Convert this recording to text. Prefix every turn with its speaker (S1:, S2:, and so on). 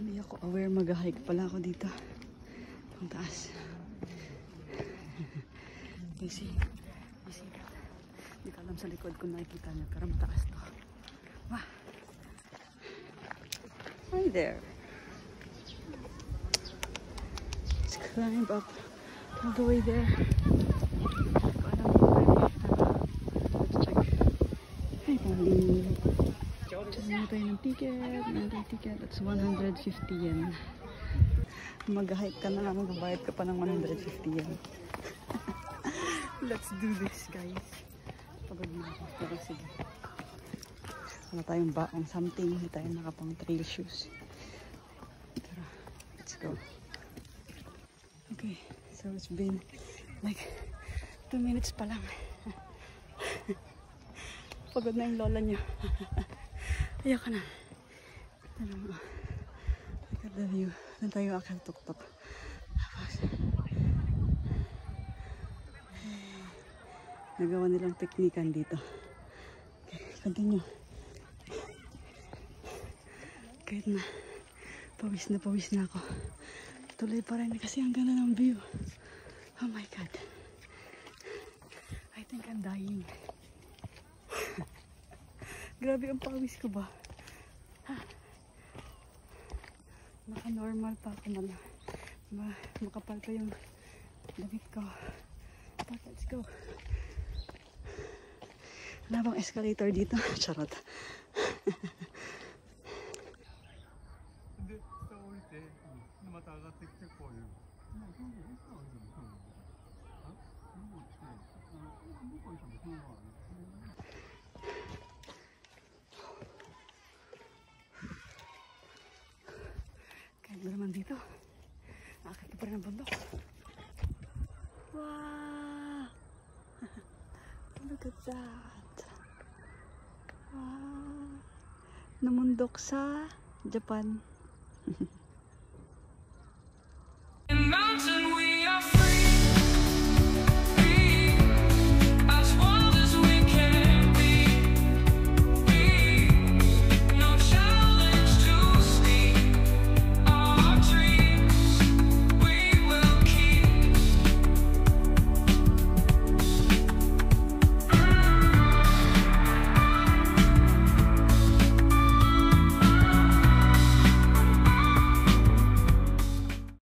S1: Hindi ako aware, mag-hike pala ako dito. Pang taas. You see that? Hindi ko alam sa likod kung nakikita niyo, pero mataas to. Wow! Hi there! Let's climb up all the way there. Let's check. Hi, Bali! Check tayo ng ticket. That's 150 yen. Mag-hike ka na, magbabayad ka pa ng 150 yen. Let's do this, guys. Pagod na ako. Pero sige. Wala tayong baong something. Hindi tayo nakapang trail shoes. Pero, let's go. Okay. So, it's been like 2 minutes pa lang. Pagod na yung lola niyo. Ayoko na. Ano mo? Look at the view. Doon tayo akal tuk-tuk. Tapos, nagawa nilang piknikan dito. Okay, continue. Kahit na pawis na ako. Tuloy pa rin kasi ang ganda ng view. Oh my God. I think I'm dying. Grabe ang pawis ko ba? Naka-normal pa ako man. Makapal pa yung damit ko. But let's go. Wala bang escalator dito? Charot. Kahit ba naman dito? Nakakita pa rin ang bundok. Wow! Look at that! Wow! Namundok sa Japan.